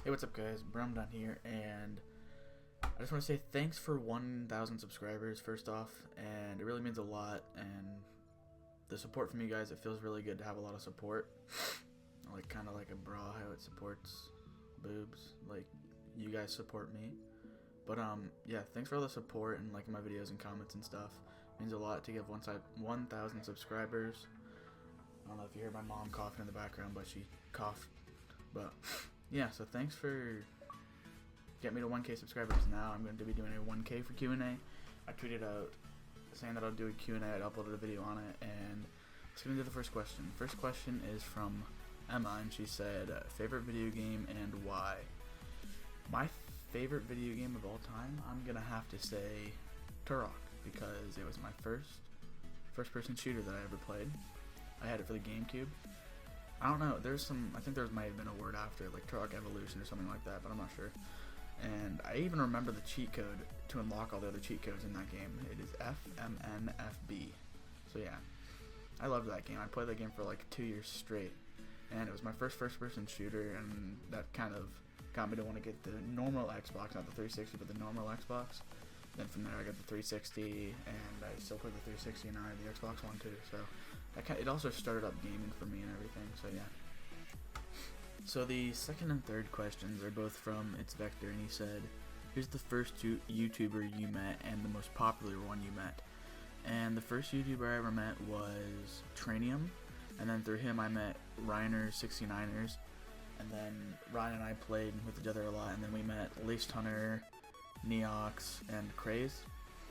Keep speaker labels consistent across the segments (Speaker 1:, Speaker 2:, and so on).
Speaker 1: Hey, what's up guys? BroQnA here, and I just want to say thanks for 1,000 subscribers first off, and it really means a lot, and the support from you guys, it feels really good to have a lot of support, like kind of like a bra, how it supports boobs, like you guys support me. But yeah, thanks for all the support and liking my videos and comments and stuff. It means a lot to get 1,000 subscribers. I don't know if you heard my mom coughing in the background, but she coughed. But yeah, so thanks for getting me to 1K subscribers. Now I'm going to be doing a 1K for QnA. I tweeted out saying that I'll do a Q&A. I'd uploaded a video on it, and let's get into the first question. First question is from Emma, and she said, favorite video game and why? My favorite video game of all time, I'm going to have to say Turok, because it was my first person shooter that I ever played. I had it for the GameCube. I don't know, I think there might have been a word after, like Turok Evolution or something like that, but I'm not sure. And I even remember the cheat code to unlock all the other cheat codes in that game. It is FMNFB. So yeah, I loved that game. I played that game for like 2 years straight, and it was my first person shooter, and that kind of got me to want to get the normal Xbox, not the 360, but the normal Xbox. Then from there I got the 360, and I still play the 360 and I have the Xbox One too. So it also started up gaming for me and everything. So yeah. So the second and third questions are both from It's Vector, and he said, "Who's the first YouTuber you met and the most popular one you met?" And the first YouTuber I ever met was Tranium, and then through him I met Reiner69ers, and then Ryan and I played with each other a lot, and then we met Laced Hunter, Neox, and Craze.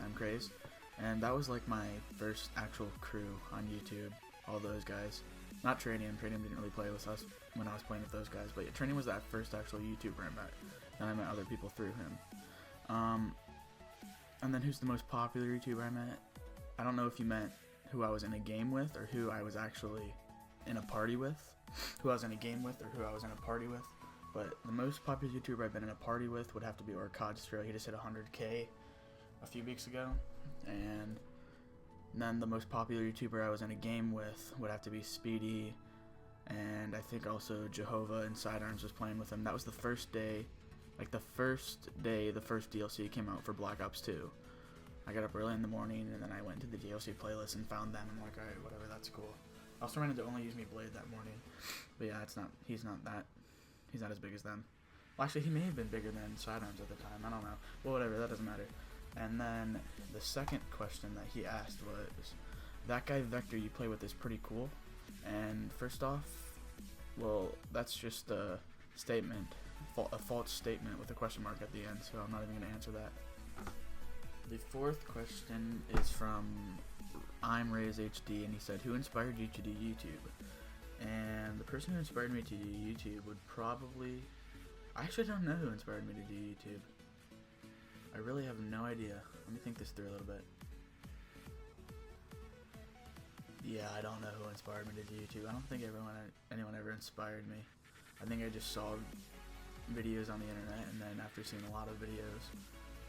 Speaker 1: I'm Craze. And that was like my first actual crew on YouTube, all those guys. Not Tranium. Tranium didn't really play with us when I was playing with those guys, but yeah, Tranium was that first actual YouTuber I met. Then I met other people through him. And then who's the most popular YouTuber I met? I don't know if you meant who I was in a game with or who I was actually in a party with. Who I was in a game with or who I was in a party with. But the most popular YouTuber I've been in a party with would have to be Orcodstro. He just hit 100K a few weeks ago. And then the most popular YouTuber I was in a game with would have to be Speedy. And I think also Jehovah and Sidearms was playing with him. That was the first day, the first DLC came out for Black Ops 2. I got up early in the morning, and then I went to the DLC playlist and found them. I'm like, alright, whatever, that's cool. I also ran into Only Use Me Blade that morning. But yeah, he's not as big as them. Well, actually, he may have been bigger than Sidearms at the time. I don't know. Well, whatever. That doesn't matter. And then the second question that he asked was, that guy Vector you play with is pretty cool. And first off, well, that's just a statement, a false statement with a question mark at the end. So I'm not even going to answer that. The fourth question is from I'm Ray's HD, and he said, who inspired you to do YouTube? And the person who inspired me to do YouTube would probably... I actually don't know who inspired me to do YouTube. I really have no idea. Let me think this through a little bit. Yeah, I don't know who inspired me to do YouTube. I don't think anyone ever inspired me. I think I just saw videos on the internet, and then after seeing a lot of videos,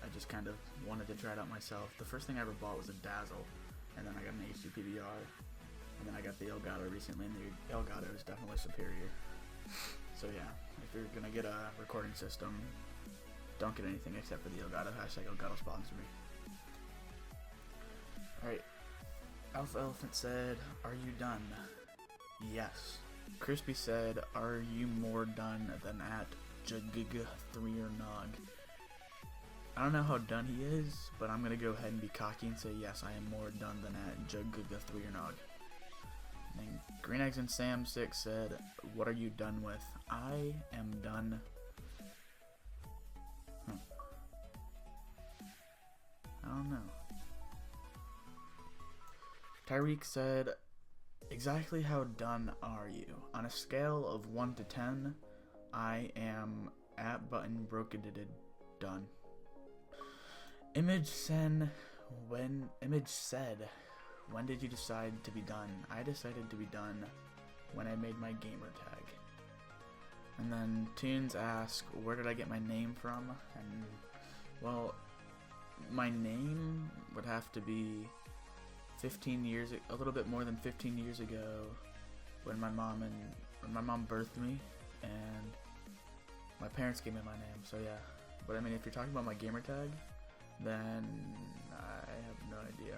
Speaker 1: I just kind of wanted to try it out myself. The first thing I ever bought was a Dazzle, and then I got an HD PVR. And then I got the Elgato recently, and the Elgato is definitely superior. So yeah, if you're gonna get a recording system, don't get anything except for the Elgato. Hashtag Elgato sponsor me. Alright, Alpha Elephant said, are you done? Yes. Crispy said, are you more done than at Jagiga 3 or Nog? I don't know how done he is, but I'm gonna go ahead and be cocky and say yes, I am more done than at Jagiga 3 or Nog. And Green Eggs and Sam 6 said, what are you done with? I am done. I don't know. Tyreek said, exactly how done are you? On a scale of 1 to 10, I am at button broken done. Image said, when did you decide to be done? I decided to be done when I made my gamer tag. And then Tunes asked, where did I get my name from? And well, my name would have to be 15 years, a little bit more than 15 years ago, when my mom birthed me, and My parents gave me my name, so yeah. But I mean, if you're talking about my gamer tag, then I have no idea.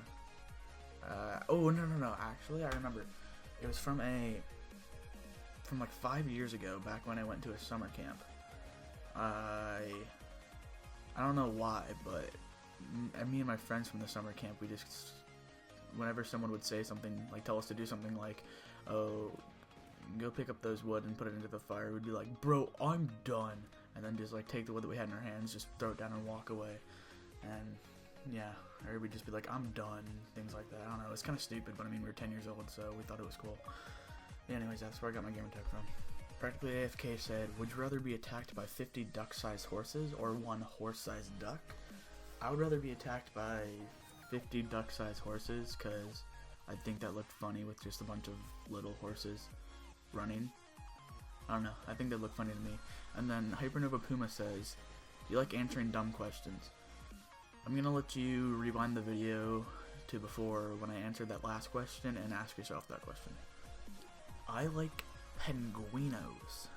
Speaker 1: Oh, no. Actually, I remember. It was from like 5 years ago, back when I went to a summer camp. I don't know why, but me and my friends from the summer camp, we just, whenever someone would say something, like tell us to do something like, oh, go pick up those wood and put it into the fire, we'd be like, bro, I'm done. And then just like take the wood that we had in our hands, just throw it down and walk away. And yeah, or we'd just be like, I'm done, things like that. I don't know, it's kind of stupid, but I mean, we were 10 years old, so we thought it was cool. Yeah, anyways, that's where I got my gamer tag from. Practically AFK said, would you rather be attacked by 50 duck-sized horses or 1 horse-sized duck? I would rather be attacked by 50 duck-sized horses, because I think that looked funny with just a bunch of little horses running. I don't know, I think they look funny to me. And then Hypernova Puma says, you like answering dumb questions. I'm gonna let you rewind the video to before when I answered that last question and ask yourself that question. I like penguinos.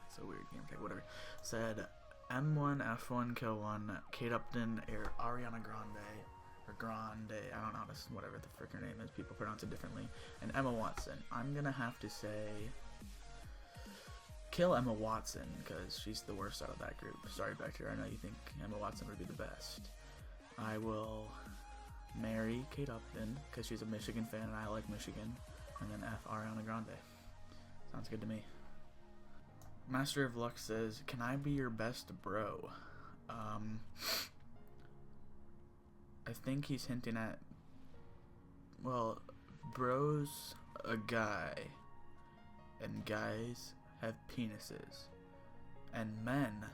Speaker 1: It's a weird game tag, whatever. Said M1, F1, Kill1, Kate Upton, Ariana Grande, or Grande, I don't know how to, whatever the frick her name is, people pronounce it differently, and Emma Watson. I'm gonna have to say kill Emma Watson, because she's the worst out of that group. Sorry, Vector, I know you think Emma Watson would be the best. I will marry Kate Upton, because she's a Michigan fan and I like Michigan, and then F Ariana Grande. Sounds good to me. Master of Luck says, can I be your best bro? I think he's hinting at, well, bro's a guy, and guys have penises, and men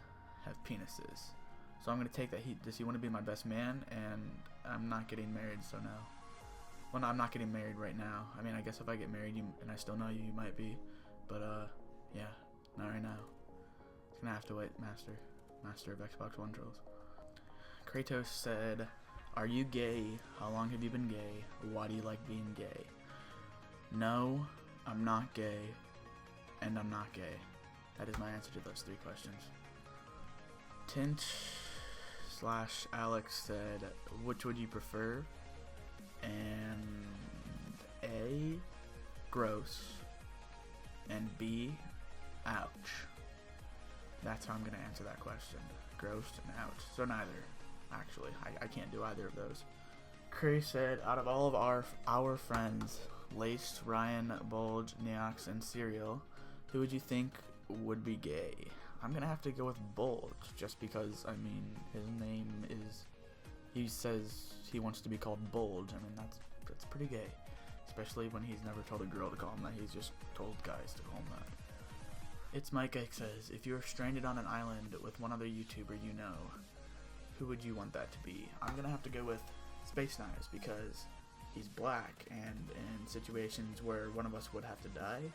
Speaker 1: have penises. So I'm gonna take that does he want to be my best man? And I'm not getting married, so no. Well, no, I'm not getting married right now. I mean, I guess if I get married and I still know you, you might be. But, yeah, not right now. It's gonna have to wait, Master of Xbox One trolls. Kratos said, are you gay? How long have you been gay? Why do you like being gay? No, I'm not gay, and I'm not gay. That is my answer to those 3 questions. Tint/Alex said, which would you prefer? And A, gross, and B, ouch. That's how I'm going to answer that question. Gross and ouch. So neither, actually. I can't do either of those. Curry said, out of all of our friends, Lace, Ryan, Bulge, Neox, and Serial, who would you think would be gay? I'm going to have to go with Bulge, just because, I mean, his name is, he says he wants to be called Bulge. I mean, that's pretty gay. Especially when he's never told a girl to call him that, he's just told guys to call him that. It's Mike Ike says, if you were stranded on an island with one other YouTuber you know, who would you want that to be? I'm going to have to go with Space Knives, because he's black, and in situations where one of us would have to die,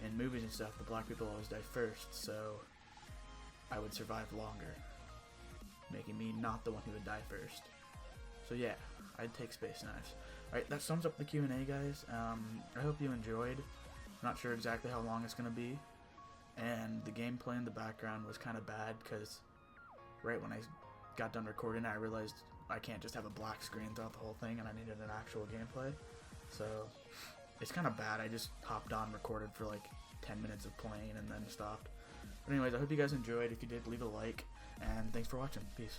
Speaker 1: in movies and stuff, the black people always die first, so I would survive longer, making me not the one who would die first. So yeah, I'd take Space Knives. Alright, that sums up the Q&A, guys. I hope you enjoyed. Not sure exactly how long it's going to be, and the gameplay in the background was kind of bad, because right when I got done recording, I realized I can't just have a black screen throughout the whole thing, and I needed an actual gameplay. So it's kind of bad. I just hopped on, recorded for like 10 minutes of playing, and then stopped. But anyways, I hope you guys enjoyed. If you did, leave a like, and thanks for watching. Peace.